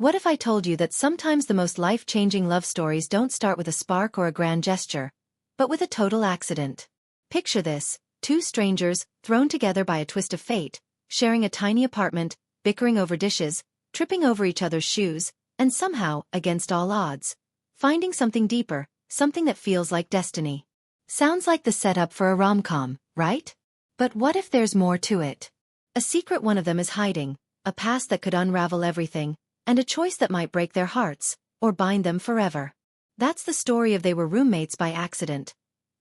What if I told you that sometimes the most life-changing love stories don't start with a spark or a grand gesture, but with a total accident? Picture this: two strangers, thrown together by a twist of fate, sharing a tiny apartment, bickering over dishes, tripping over each other's shoes, and somehow, against all odds, finding something deeper, something that feels like destiny. Sounds like the setup for a rom-com, right? But what if there's more to it? A secret one of them is hiding, a past that could unravel everything, and a choice that might break their hearts, or bind them forever. That's the story of They Were Roommates by Accident,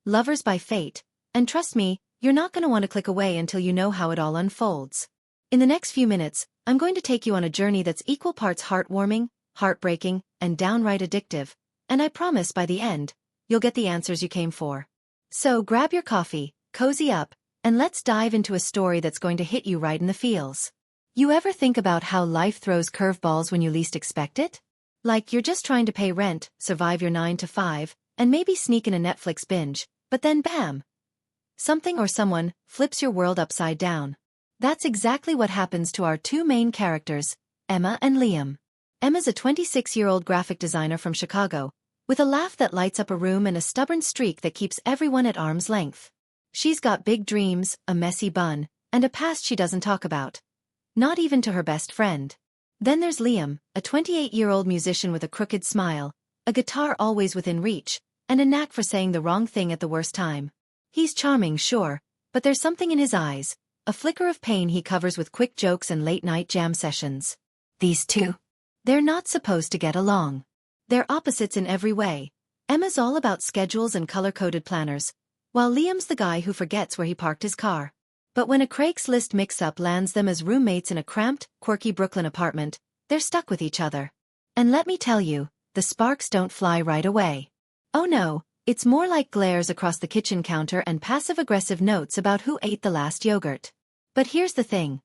Lovers by Fate, and trust me, you're not going to want to click away until you know how it all unfolds. In the next few minutes, I'm going to take you on a journey that's equal parts heartwarming, heartbreaking, and downright addictive, and I promise by the end, you'll get the answers you came for. So grab your coffee, cozy up, and let's dive into a story that's going to hit you right in the feels. You ever think about how life throws curveballs when you least expect it? Like you're just trying to pay rent, survive your 9 to 5, and maybe sneak in a Netflix binge, but then bam! Something or someone flips your world upside down. That's exactly what happens to our two main characters, Emma and Liam. Emma's a 26-year-old graphic designer from Chicago, with a laugh that lights up a room and a stubborn streak that keeps everyone at arm's length. She's got big dreams, a messy bun, and a past she doesn't talk about. Not even to her best friend. Then there's Liam, a 28-year-old musician with a crooked smile, a guitar always within reach, and a knack for saying the wrong thing at the worst time. He's charming, sure, but there's something in his eyes, a flicker of pain he covers with quick jokes and late-night jam sessions. These two, they're not supposed to get along. They're opposites in every way. Emma's all about schedules and color-coded planners, while Liam's the guy who forgets where he parked his car. But when a Craigslist mix-up lands them as roommates in a cramped, quirky Brooklyn apartment, they're stuck with each other. And let me tell you, the sparks don't fly right away. Oh no, it's more like glares across the kitchen counter and passive-aggressive notes about who ate the last yogurt. But here's the thing.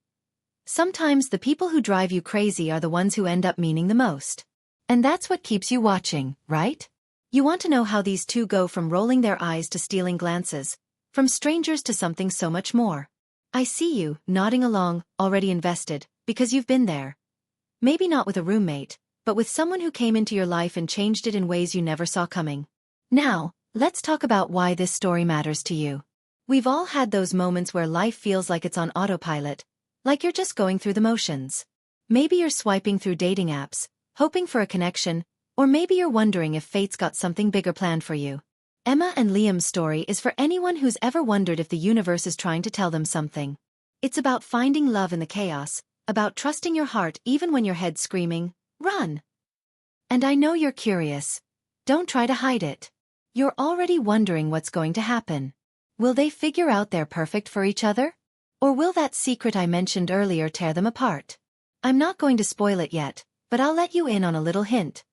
Sometimes the people who drive you crazy are the ones who end up meaning the most. And that's what keeps you watching, right? You want to know how these two go from rolling their eyes to stealing glances, from strangers to something so much more. I see you, nodding along, already invested, because you've been there. Maybe not with a roommate, but with someone who came into your life and changed it in ways you never saw coming. Now, let's talk about why this story matters to you. We've all had those moments where life feels like it's on autopilot, like you're just going through the motions. Maybe you're swiping through dating apps, hoping for a connection, or maybe you're wondering if fate's got something bigger planned for you. Emma and Liam's story is for anyone who's ever wondered if the universe is trying to tell them something. It's about finding love in the chaos, about trusting your heart even when your head's screaming, "Run!" And I know you're curious. Don't try to hide it. You're already wondering what's going to happen. Will they figure out they're perfect for each other? Or will that secret I mentioned earlier tear them apart? I'm not going to spoil it yet, but I'll let you in on a little hint.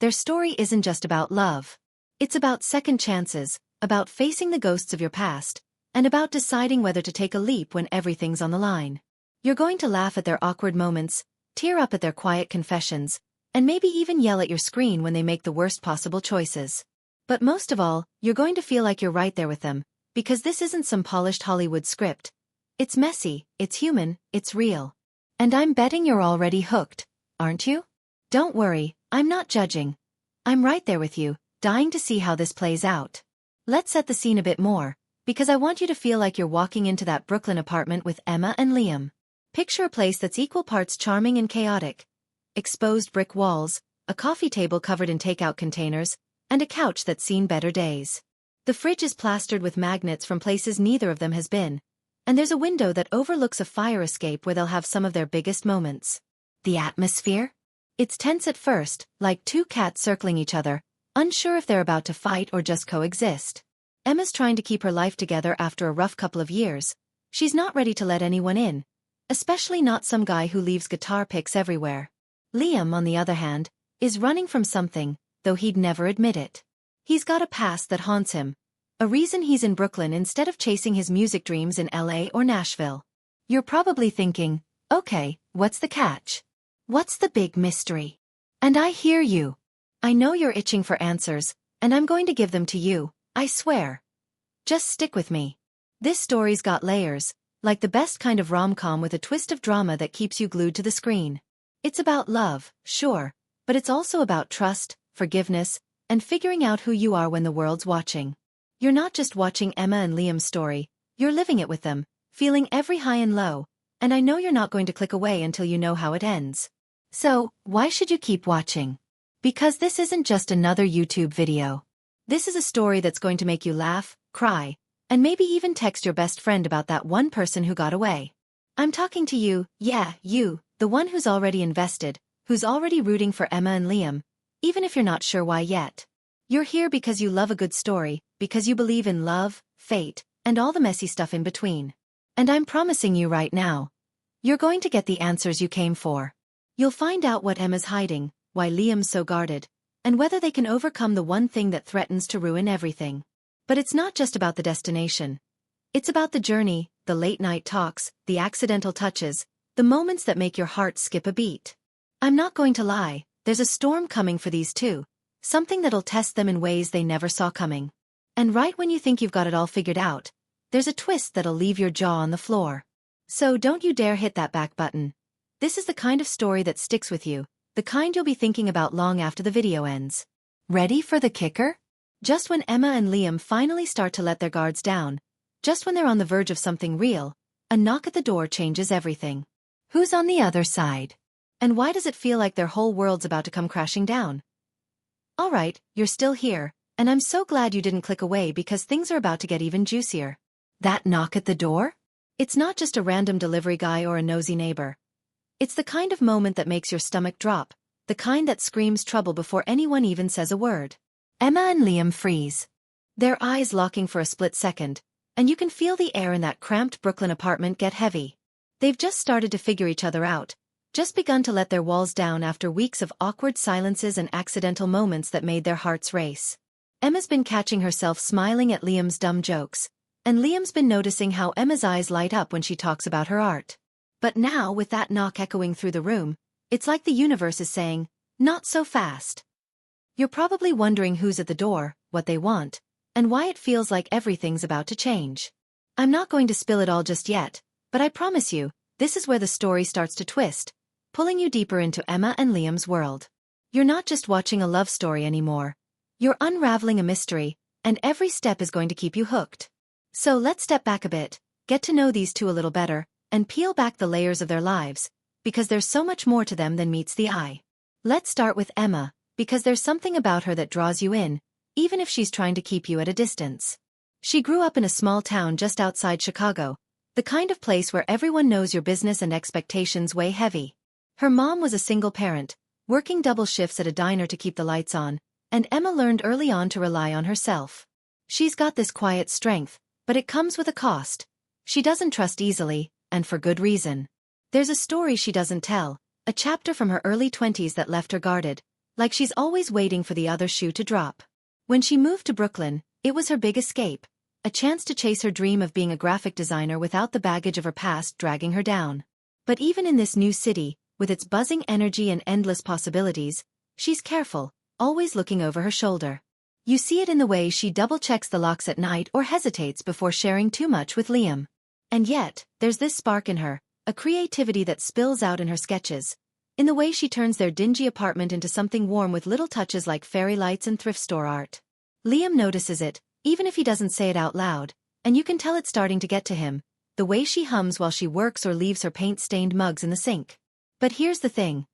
Their story isn't just about love. It's about second chances, about facing the ghosts of your past, and about deciding whether to take a leap when everything's on the line. You're going to laugh at their awkward moments, tear up at their quiet confessions, and maybe even yell at your screen when they make the worst possible choices. But most of all, you're going to feel like you're right there with them, because this isn't some polished Hollywood script. It's messy, it's human, it's real. And I'm betting you're already hooked, aren't you? Don't worry, I'm not judging. I'm right there with you, dying to see how this plays out. Let's set the scene a bit more, because I want you to feel like you're walking into that Brooklyn apartment with Emma and Liam. Picture a place that's equal parts charming and chaotic. Exposed brick walls, a coffee table covered in takeout containers, and a couch that's seen better days. The fridge is plastered with magnets from places neither of them has been, and there's a window that overlooks a fire escape where they'll have some of their biggest moments. The atmosphere? It's tense at first, like two cats circling each other, unsure if they're about to fight or just coexist. Emma's trying to keep her life together after a rough couple of years. She's not ready to let anyone in, especially not some guy who leaves guitar picks everywhere. Liam, on the other hand, is running from something, though he'd never admit it. He's got a past that haunts him, a reason he's in Brooklyn instead of chasing his music dreams in LA or Nashville. You're probably thinking, okay, what's the catch? What's the big mystery? And I hear you. I know you're itching for answers, and I'm going to give them to you, I swear. Just stick with me. This story's got layers, like the best kind of rom-com with a twist of drama that keeps you glued to the screen. It's about love, sure, but it's also about trust, forgiveness, and figuring out who you are when the world's watching. You're not just watching Emma and Liam's story, you're living it with them, feeling every high and low, and I know you're not going to click away until you know how it ends. So, why should you keep watching? Because this isn't just another YouTube video. This is a story that's going to make you laugh, cry, and maybe even text your best friend about that one person who got away. I'm talking to you, yeah, you, the one who's already invested, who's already rooting for Emma and Liam, even if you're not sure why yet. You're here because you love a good story, because you believe in love, fate, and all the messy stuff in between. And I'm promising you right now, you're going to get the answers you came for. You'll find out what Emma's hiding, why Liam's so guarded, and whether they can overcome the one thing that threatens to ruin everything. But it's not just about the destination. It's about the journey, the late-night talks, the accidental touches, the moments that make your heart skip a beat. I'm not going to lie, there's a storm coming for these two, something that'll test them in ways they never saw coming. And right when you think you've got it all figured out, there's a twist that'll leave your jaw on the floor. So don't you dare hit that back button. This is the kind of story that sticks with you, the kind you'll be thinking about long after the video ends. Ready for the kicker? Just when Emma and Liam finally start to let their guards down, just when they're on the verge of something real, a knock at the door changes everything. Who's on the other side? And why does it feel like their whole world's about to come crashing down? Alright, you're still here, and I'm so glad you didn't click away because things are about to get even juicier. That knock at the door? It's not just a random delivery guy or a nosy neighbor. It's the kind of moment that makes your stomach drop, the kind that screams trouble before anyone even says a word. Emma and Liam freeze. Their eyes locking for a split second, and you can feel the air in that cramped Brooklyn apartment get heavy. They've just started to figure each other out, just begun to let their walls down after weeks of awkward silences and accidental moments that made their hearts race. Emma's been catching herself smiling at Liam's dumb jokes, and Liam's been noticing how Emma's eyes light up when she talks about her art. But now, with that knock echoing through the room, it's like the universe is saying, not so fast. You're probably wondering who's at the door, what they want, and why it feels like everything's about to change. I'm not going to spill it all just yet, but I promise you, this is where the story starts to twist, pulling you deeper into Emma and Liam's world. You're not just watching a love story anymore. You're unraveling a mystery, and every step is going to keep you hooked. So let's step back a bit, get to know these two a little better, and peel back the layers of their lives, because there's so much more to them than meets the eye. Let's start with Emma, because there's something about her that draws you in, even if she's trying to keep you at a distance. She grew up in a small town just outside Chicago, the kind of place where everyone knows your business and expectations weigh heavy. Her mom was a single parent, working double shifts at a diner to keep the lights on, and Emma learned early on to rely on herself. She's got this quiet strength, but it comes with a cost. She doesn't trust easily, and for good reason. There's a story she doesn't tell, a chapter from her early 20s that left her guarded, like she's always waiting for the other shoe to drop. When she moved to Brooklyn, it was her big escape, a chance to chase her dream of being a graphic designer without the baggage of her past dragging her down. But even in this new city, with its buzzing energy and endless possibilities, she's careful, always looking over her shoulder. You see it in the way she double-checks the locks at night or hesitates before sharing too much with Liam. And yet, there's this spark in her, a creativity that spills out in her sketches, in the way she turns their dingy apartment into something warm with little touches like fairy lights and thrift store art. Liam notices it, even if he doesn't say it out loud, and you can tell it's starting to get to him, the way she hums while she works or leaves her paint-stained mugs in the sink. But here's the thing.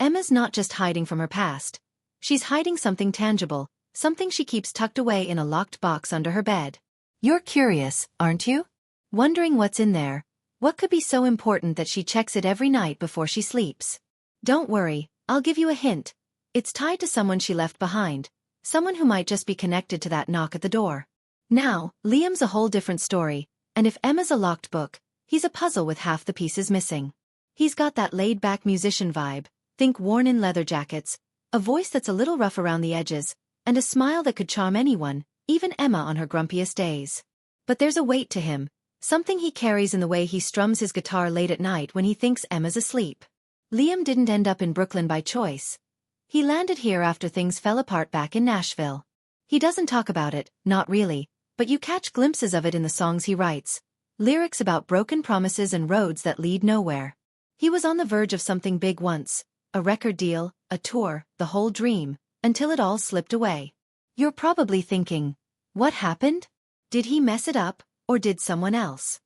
Emma's not just hiding from her past. She's hiding something tangible, something she keeps tucked away in a locked box under her bed. You're curious, aren't you? Wondering what's in there. What could be so important that she checks it every night before she sleeps? Don't worry, I'll give you a hint. It's tied to someone she left behind, someone who might just be connected to that knock at the door. Now, Liam's a whole different story, and if Emma's a locked book, he's a puzzle with half the pieces missing. He's got that laid-back musician vibe, think worn-in leather jackets, a voice that's a little rough around the edges, and a smile that could charm anyone, even Emma on her grumpiest days. But there's a weight to him, something he carries in the way he strums his guitar late at night when he thinks Emma's asleep. Liam didn't end up in Brooklyn by choice. He landed here after things fell apart back in Nashville. He doesn't talk about it, not really, but you catch glimpses of it in the songs he writes, lyrics about broken promises and roads that lead nowhere. He was on the verge of something big once, a record deal, a tour, the whole dream, until it all slipped away. You're probably thinking, what happened? Did he mess it up, or did someone else?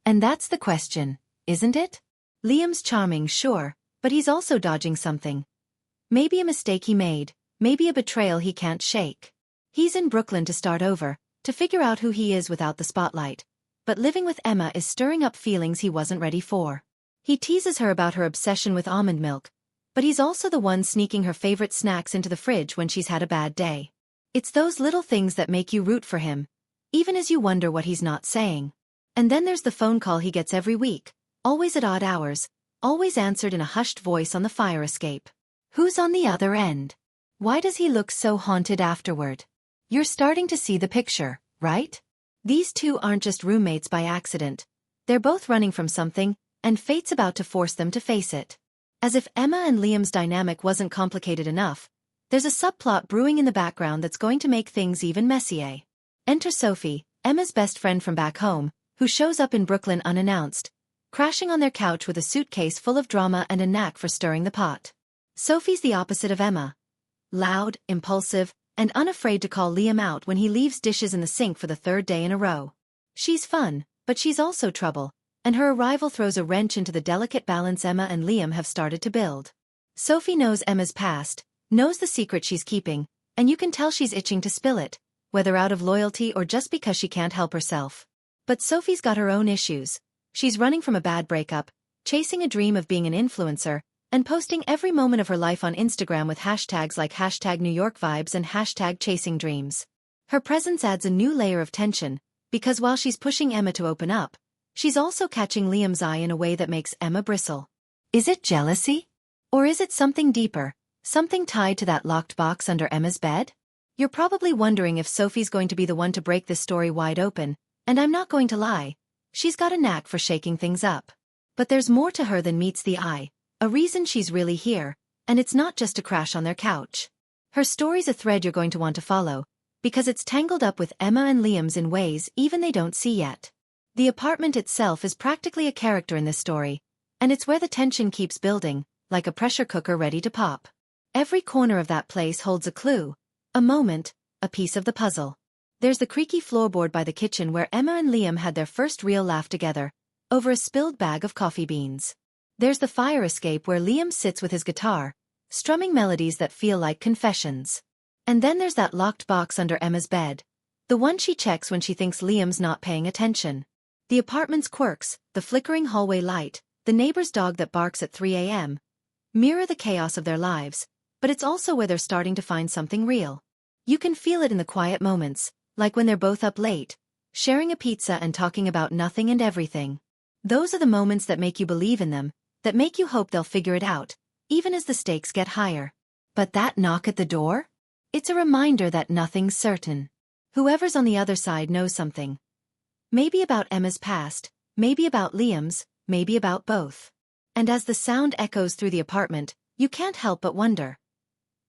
And that's the question, isn't it? Liam's charming, sure, but he's also dodging something. Maybe a mistake he made, maybe a betrayal he can't shake. He's in Brooklyn to start over, to figure out who he is without the spotlight. But living with Emma is stirring up feelings he wasn't ready for. He teases her about her obsession with almond milk, but he's also the one sneaking her favorite snacks into the fridge when she's had a bad day. It's those little things that make you root for him, even as you wonder what he's not saying. And then there's the phone call he gets every week, always at odd hours, always answered in a hushed voice on the fire escape. Who's on the other end? Why does he look so haunted afterward? You're starting to see the picture, right? These two aren't just roommates by accident. They're both running from something, and fate's about to force them to face it. As if Emma and Liam's dynamic wasn't complicated enough, there's a subplot brewing in the background that's going to make things even messier. Enter Sophie, Emma's best friend from back home, who shows up in Brooklyn unannounced, crashing on their couch with a suitcase full of drama and a knack for stirring the pot. Sophie's the opposite of Emma. Loud, impulsive, and unafraid to call Liam out when he leaves dishes in the sink for the third day in a row. She's fun, but she's also trouble, and her arrival throws a wrench into the delicate balance Emma and Liam have started to build. Sophie knows Emma's past, knows the secret she's keeping, and you can tell she's itching to spill it, whether out of loyalty or just because she can't help herself. But Sophie's got her own issues. She's running from a bad breakup, chasing a dream of being an influencer, and posting every moment of her life on Instagram with hashtags like #NewYorkVibes and #ChasingDreams. Her presence adds a new layer of tension, because while she's pushing Emma to open up, she's also catching Liam's eye in a way that makes Emma bristle. Is it jealousy? Or is it something deeper, something tied to that locked box under Emma's bed? You're probably wondering if Sophie's going to be the one to break this story wide open, and I'm not going to lie. She's got a knack for shaking things up. But there's more to her than meets the eye, a reason she's really here, and it's not just a crash on their couch. Her story's a thread you're going to want to follow, because it's tangled up with Emma and Liam's in ways even they don't see yet. The apartment itself is practically a character in this story, and it's where the tension keeps building, like a pressure cooker ready to pop. Every corner of that place holds a clue, a moment, a piece of the puzzle. There's the creaky floorboard by the kitchen where Emma and Liam had their first real laugh together, over a spilled bag of coffee beans. There's the fire escape where Liam sits with his guitar, strumming melodies that feel like confessions. And then there's that locked box under Emma's bed, the one she checks when she thinks Liam's not paying attention. The apartment's quirks, the flickering hallway light, the neighbor's dog that barks at 3 a.m., mirror the chaos of their lives, but it's also where they're starting to find something real. You can feel it in the quiet moments, like when they're both up late, sharing a pizza and talking about nothing and everything. Those are the moments that make you believe in them, that make you hope they'll figure it out, even as the stakes get higher. But that knock at the door? It's a reminder that nothing's certain. Whoever's on the other side knows something. Maybe about Emma's past, maybe about Liam's, maybe about both. And as the sound echoes through the apartment, you can't help but wonder.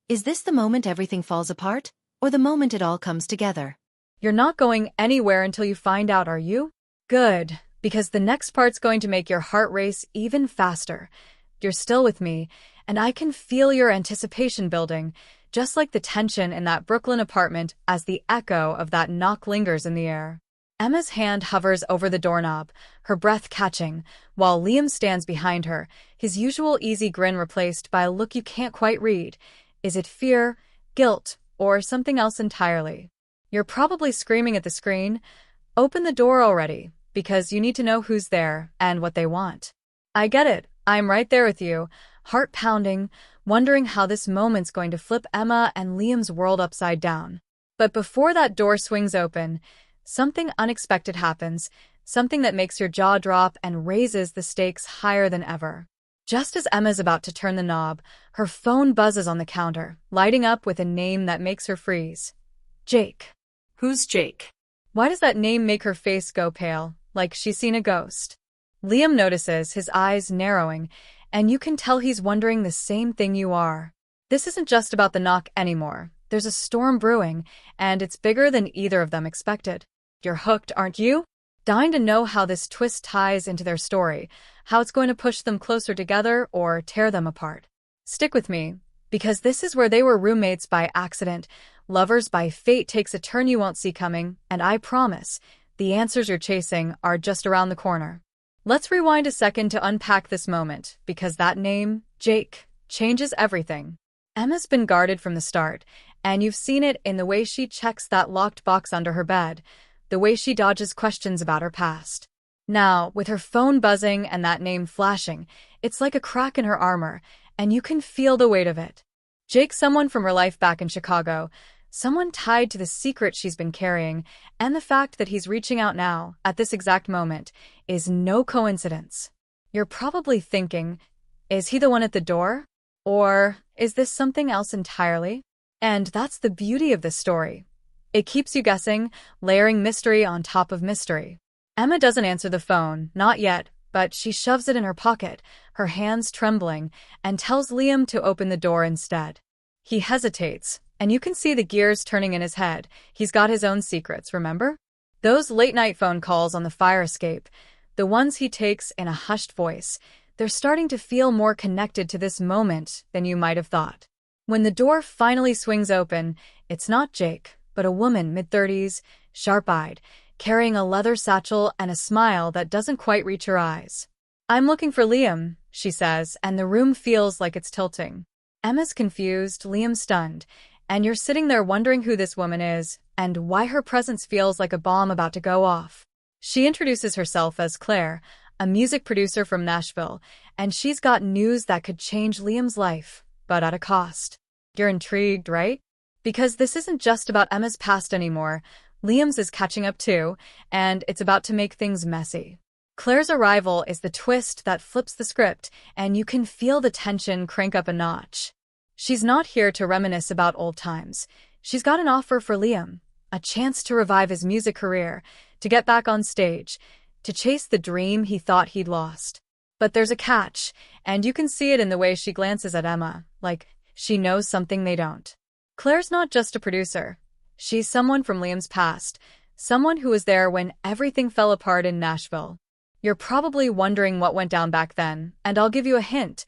Is this the moment everything falls apart, or the moment it all comes together? You're not going anywhere until you find out, are you? Good, because the next part's going to make your heart race even faster. You're still with me, and I can feel your anticipation building, just like the tension in that Brooklyn apartment as the echo of that knock lingers in the air. Emma's hand hovers over the doorknob, her breath catching, while Liam stands behind her, his usual easy grin replaced by a look you can't quite read. Is it fear, guilt, or something else entirely? You're probably screaming at the screen, "Open the door already," because you need to know who's there and what they want. I get it. I'm right there with you, heart pounding, wondering how this moment's going to flip Emma and Liam's world upside down. But before that door swings open, something unexpected happens, something that makes your jaw drop and raises the stakes higher than ever. Just as Emma's about to turn the knob, her phone buzzes on the counter, lighting up with a name that makes her freeze. Jake. Who's Jake? Why does that name make her face go pale, like she's seen a ghost? Liam notices, his eyes narrowing, and you can tell he's wondering the same thing you are. This isn't just about the knock anymore. There's a storm brewing, and it's bigger than either of them expected. You're hooked, aren't you? dying to know how this twist ties into their story, how it's going to push them closer together or tear them apart. Stick with me, because this is where they were roommates by accident, lovers by fate takes a turn you won't see coming, and I promise, the answers you're chasing are just around the corner. Let's rewind a second to unpack this moment, because that name, Jake, changes everything. Emma's been guarded from the start, and you've seen it in the way she checks that locked box under her bed, the way she dodges questions about her past. Now, with her phone buzzing and that name flashing, it's like a crack in her armor, and you can feel the weight of it. Jake's someone from her life back in Chicago, someone tied to the secret she's been carrying, and the fact that he's reaching out now, at this exact moment, is no coincidence. You're probably thinking, is he the one at the door? Or is this something else entirely? And that's the beauty of this story. It keeps you guessing, layering mystery on top of mystery. Emma doesn't answer the phone, not yet, but she shoves it in her pocket, her hands trembling, and tells Liam to open the door instead. He hesitates, and you can see the gears turning in his head. He's got his own secrets, remember? Those late-night phone calls on the fire escape, the ones he takes in a hushed voice, they're starting to feel more connected to this moment than you might have thought. When the door finally swings open, it's not Jake, but a woman mid-30s, sharp-eyed, carrying a leather satchel and a smile that doesn't quite reach her eyes. "I'm looking for Liam," she says, and the room feels like it's tilting. Emma's confused, Liam's stunned, and you're sitting there wondering who this woman is and why her presence feels like a bomb about to go off. She introduces herself as Claire, a music producer from Nashville, and she's got news that could change Liam's life, but at a cost. You're intrigued, right? Because this isn't just about Emma's past anymore. Liam's is catching up too, and it's about to make things messy. Claire's arrival is the twist that flips the script, and you can feel the tension crank up a notch. She's not here to reminisce about old times. She's got an offer for Liam, a chance to revive his music career, to get back on stage, to chase the dream he thought he'd lost. But there's a catch, and you can see it in the way she glances at Emma, like she knows something they don't. Claire's not just a producer. She's someone from Liam's past, someone who was there when everything fell apart in Nashville. You're probably wondering what went down back then, and I'll give you a hint.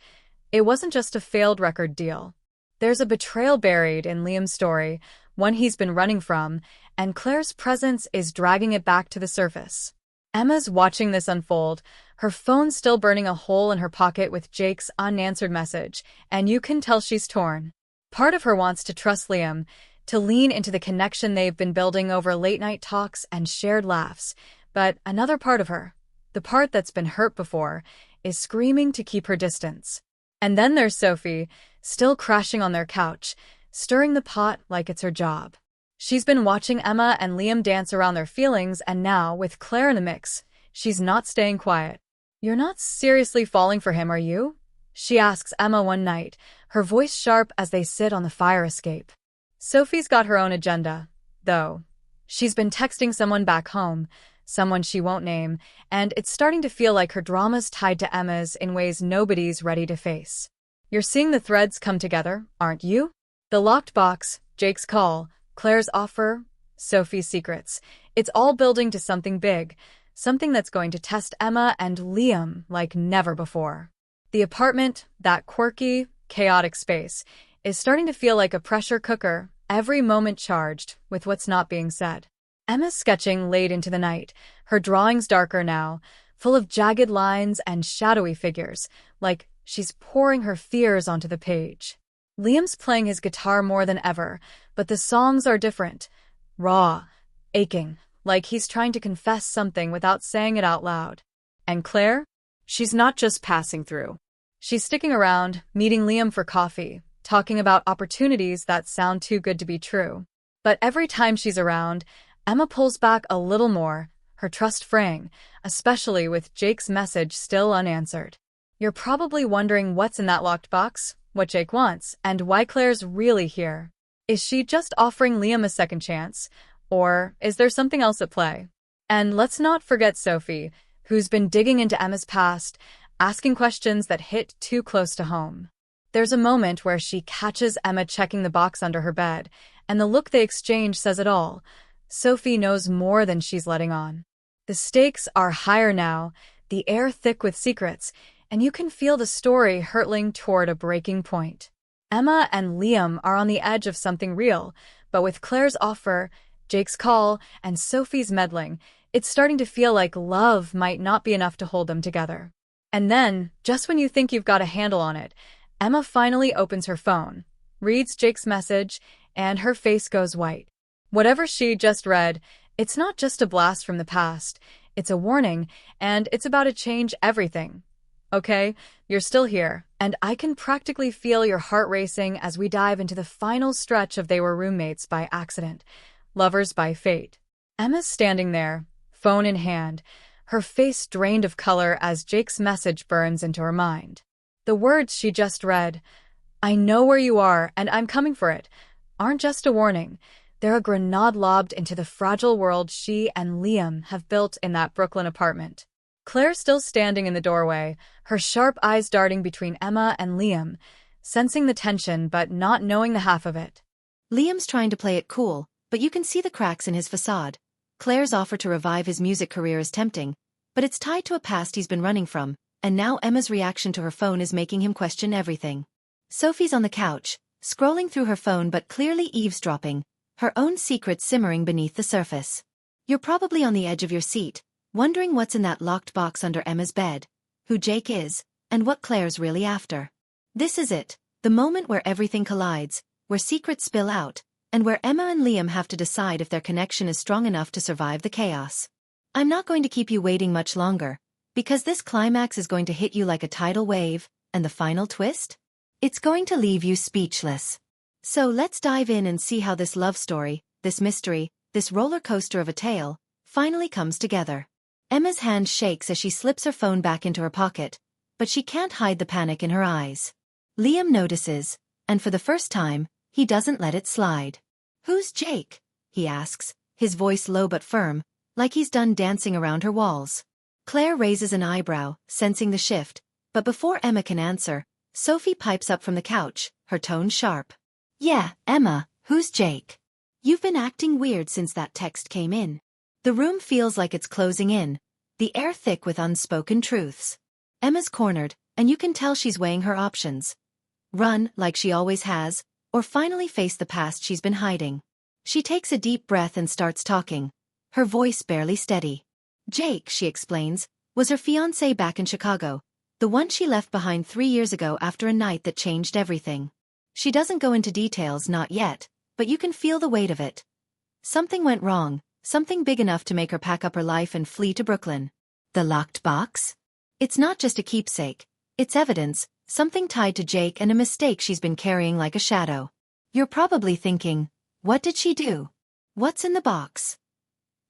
It wasn't just a failed record deal. There's a betrayal buried in Liam's story, one he's been running from, and Claire's presence is dragging it back to the surface. Emma's watching this unfold, her phone still burning a hole in her pocket with Jake's unanswered message, and you can tell she's torn. Part of her wants to trust Liam, to lean into the connection they've been building over late-night talks and shared laughs, but another part of her, the part that's been hurt before, is screaming to keep her distance. And then there's Sophie, still crashing on their couch, stirring the pot like it's her job. She's been watching Emma and Liam dance around their feelings, and now, with Claire in the mix, she's not staying quiet. "You're not seriously falling for him, are you?" she asks Emma one night, her voice sharp as they sit on the fire escape. Sophie's got her own agenda, though. She's been texting someone back home, someone she won't name, and it's starting to feel like her drama's tied to Emma's in ways nobody's ready to face. You're seeing the threads come together, aren't you? The locked box, Jake's call, Claire's offer, Sophie's secrets. It's all building to something big, something that's going to test Emma and Liam like never before. The apartment, that quirky, chaotic space, is starting to feel like a pressure cooker, every moment charged with what's not being said. Emma's sketching late into the night, her drawings darker now, full of jagged lines and shadowy figures, like she's pouring her fears onto the page. Liam's playing his guitar more than ever, but the songs are different, raw, aching, like he's trying to confess something without saying it out loud. And Claire? She's not just passing through. She's sticking around, meeting Liam for coffee, talking about opportunities that sound too good to be true. But every time she's around, Emma pulls back a little more, her trust fraying, especially with Jake's message still unanswered. You're probably wondering what's in that locked box, what Jake wants, and why Claire's really here. Is she just offering Liam a second chance, or is there something else at play? And let's not forget Sophie, who's been digging into Emma's past, asking questions that hit too close to home. There's a moment where she catches Emma checking the box under her bed, and the look they exchange says it all. Sophie knows more than she's letting on. The stakes are higher now, the air thick with secrets, and you can feel the story hurtling toward a breaking point. Emma and Liam are on the edge of something real, but with Claire's offer, Jake's call, and Sophie's meddling, it's starting to feel like love might not be enough to hold them together. And then, just when you think you've got a handle on it, Emma finally opens her phone, reads Jake's message, and her face goes white. Whatever she just read, it's not just a blast from the past, it's a warning, and it's about to change everything. Okay, you're still here, and I can practically feel your heart racing as we dive into the final stretch of They Were Roommates by Accident, Lovers by Fate. Emma's standing there, phone in hand, her face drained of color as Jake's message burns into her mind. The words she just read, "I know where you are, and I'm coming for it," aren't just a warning. They're a grenade lobbed into the fragile world she and Liam have built in that Brooklyn apartment. Claire still standing in the doorway, her sharp eyes darting between Emma and Liam, sensing the tension but not knowing the half of it. Liam's trying to play it cool, but you can see the cracks in his facade. Claire's offer to revive his music career is tempting, but it's tied to a past he's been running from, and now Emma's reaction to her phone is making him question everything. Sophie's on the couch, scrolling through her phone but clearly eavesdropping, her own secrets simmering beneath the surface. You're probably on the edge of your seat, wondering what's in that locked box under Emma's bed, who Jake is, and what Claire's really after. This is it, the moment where everything collides, where secrets spill out, and where Emma and Liam have to decide if their connection is strong enough to survive the chaos. I'm not going to keep you waiting much longer, because this climax is going to hit you like a tidal wave, and the final twist? It's going to leave you speechless. So let's dive in and see how this love story, this mystery, this roller coaster of a tale, finally comes together. Emma's hand shakes as she slips her phone back into her pocket, but she can't hide the panic in her eyes. Liam notices, and for the first time, he doesn't let it slide. "Who's Jake?" he asks, his voice low but firm, like he's done dancing around her walls. Claire raises an eyebrow, sensing the shift, but before Emma can answer, Sophie pipes up from the couch, her tone sharp. "Yeah, Emma, who's Jake? You've been acting weird since that text came in." The room feels like it's closing in, the air thick with unspoken truths. Emma's cornered, and you can tell she's weighing her options. Run, like she always has, or finally face the past she's been hiding. She takes a deep breath and starts talking, her voice barely steady. Jake, she explains, was her fiancé back in Chicago, the one she left behind 3 years ago after a night that changed everything. She doesn't go into details, not yet, but you can feel the weight of it. Something went wrong, something big enough to make her pack up her life and flee to Brooklyn. The locked box? It's not just a keepsake, it's evidence, something tied to Jake and a mistake she's been carrying like a shadow. You're probably thinking, what did she do? What's in the box?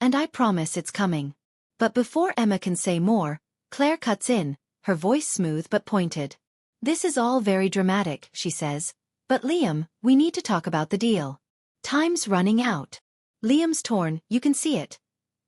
And I promise it's coming. But before Emma can say more, Claire cuts in, her voice smooth but pointed. "This is all very dramatic," she says. "But Liam, we need to talk about the deal. Time's running out." Liam's torn, you can see it.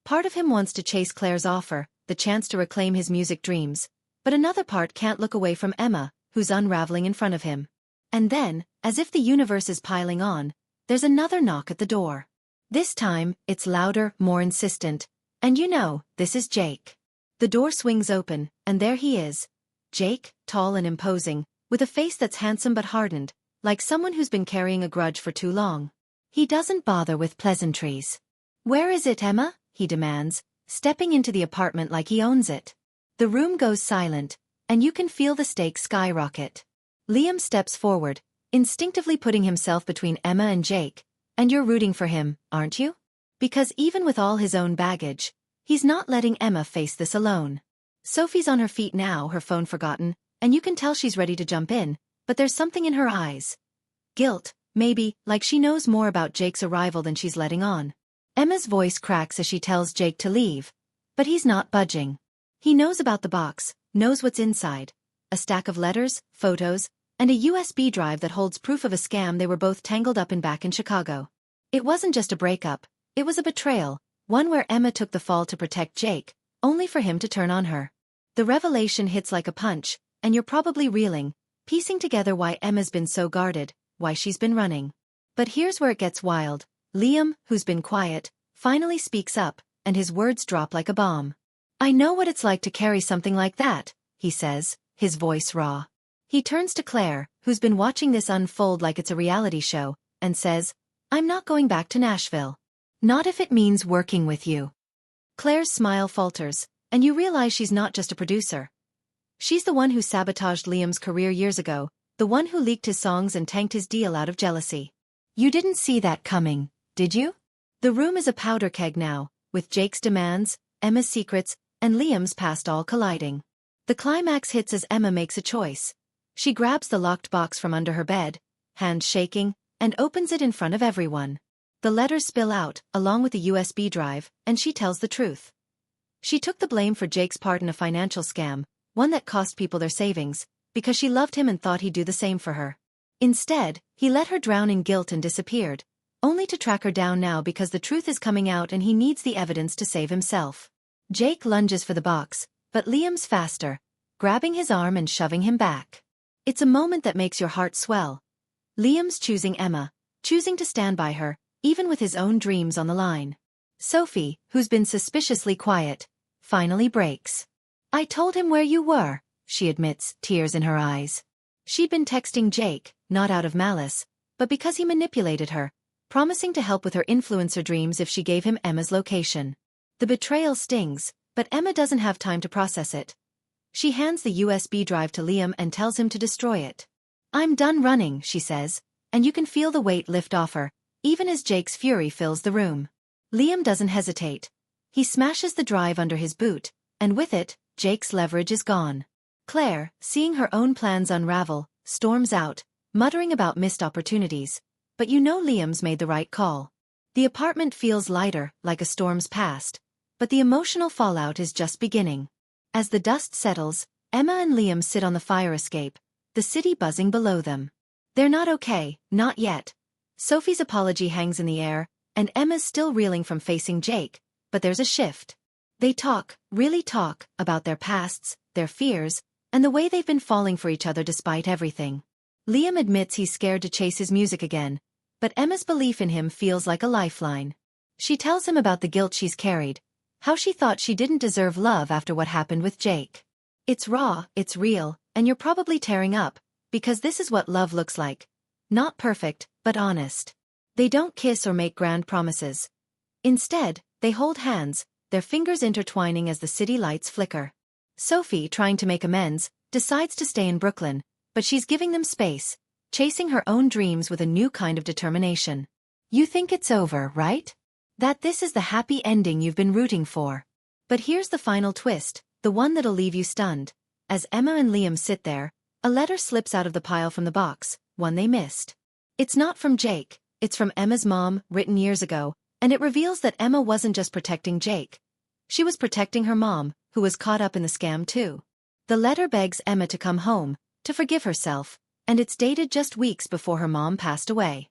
Part of him wants to chase Claire's offer, the chance to reclaim his music dreams, but another part can't look away from Emma, who's unraveling in front of him. And then, as if the universe is piling on, there's another knock at the door. This time, it's louder, more insistent, and you know, this is Jake. The door swings open, and there he is. Jake, tall and imposing, with a face that's handsome but hardened, like someone who's been carrying a grudge for too long. He doesn't bother with pleasantries. "Where is it, Emma?" he demands, stepping into the apartment like he owns it. The room goes silent, and you can feel the stakes skyrocket. Liam steps forward, instinctively putting himself between Emma and Jake, and you're rooting for him, aren't you? Because even with all his own baggage, he's not letting Emma face this alone. Sophie's on her feet now, her phone forgotten, and you can tell she's ready to jump in, but there's something in her eyes. Guilt, maybe, like she knows more about Jake's arrival than she's letting on. Emma's voice cracks as she tells Jake to leave, but he's not budging. He knows about the box, knows what's inside. A stack of letters, photos, and a USB drive that holds proof of a scam they were both tangled up in back in Chicago. It wasn't just a breakup, it was a betrayal, one where Emma took the fall to protect Jake, only for him to turn on her. The revelation hits like a punch, and you're probably reeling, piecing together why Emma's been so guarded, why she's been running. But here's where it gets wild. Liam, who's been quiet, finally speaks up, and his words drop like a bomb. "I know what it's like to carry something like that," he says, his voice raw. He turns to Claire, who's been watching this unfold like it's a reality show, and says, "I'm not going back to Nashville. Not if it means working with you." Claire's smile falters, and you realize she's not just a producer. She's the one who sabotaged Liam's career years ago, the one who leaked his songs and tanked his deal out of jealousy. You didn't see that coming, did you? The room is a powder keg now, with Jake's demands, Emma's secrets, and Liam's past all colliding. The climax hits as Emma makes a choice. She grabs the locked box from under her bed, hands shaking, and opens it in front of everyone. The letters spill out, along with the USB drive, and she tells the truth. She took the blame for Jake's part in a financial scam, one that cost people their savings, because she loved him and thought he'd do the same for her. Instead, he let her drown in guilt and disappeared, only to track her down now because the truth is coming out and he needs the evidence to save himself. Jake lunges for the box, but Liam's faster, grabbing his arm and shoving him back. It's a moment that makes your heart swell. Liam's choosing Emma, choosing to stand by her, even with his own dreams on the line. Sophie, who's been suspiciously quiet, finally breaks. "I told him where you were," she admits, tears in her eyes. She'd been texting Jake, not out of malice, but because he manipulated her, promising to help with her influencer dreams if she gave him Emma's location. The betrayal stings, but Emma doesn't have time to process it. She hands the USB drive to Liam and tells him to destroy it. "I'm done running," she says, and you can feel the weight lift off her, even as Jake's fury fills the room. Liam doesn't hesitate. He smashes the drive under his boot, and with it, Jake's leverage is gone. Claire, seeing her own plans unravel, storms out, muttering about missed opportunities. But you know Liam's made the right call. The apartment feels lighter, like a storm's past, but the emotional fallout is just beginning. As the dust settles, Emma and Liam sit on the fire escape, the city buzzing below them. They're not okay, not yet. Sophie's apology hangs in the air, and Emma's still reeling from facing Jake, but there's a shift. They talk, really talk, about their pasts, their fears, and the way they've been falling for each other despite everything. Liam admits he's scared to chase his music again, but Emma's belief in him feels like a lifeline. She tells him about the guilt she's carried, how she thought she didn't deserve love after what happened with Jake. "It's raw, it's real, and you're probably tearing up, because this is what love looks like. Not perfect, but honest." They don't kiss or make grand promises. Instead, they hold hands, their fingers intertwining as the city lights flicker. Sophie, trying to make amends, decides to stay in Brooklyn, but she's giving them space, chasing her own dreams with a new kind of determination. You think it's over, right? That this is the happy ending you've been rooting for. But here's the final twist, the one that'll leave you stunned. As Emma and Liam sit there, a letter slips out of the pile from the box, one they missed. It's not from Jake, it's from Emma's mom, written years ago, and it reveals that Emma wasn't just protecting Jake. She was protecting her mom, who was caught up in the scam too. The letter begs Emma to come home, to forgive herself, and it's dated just weeks before her mom passed away.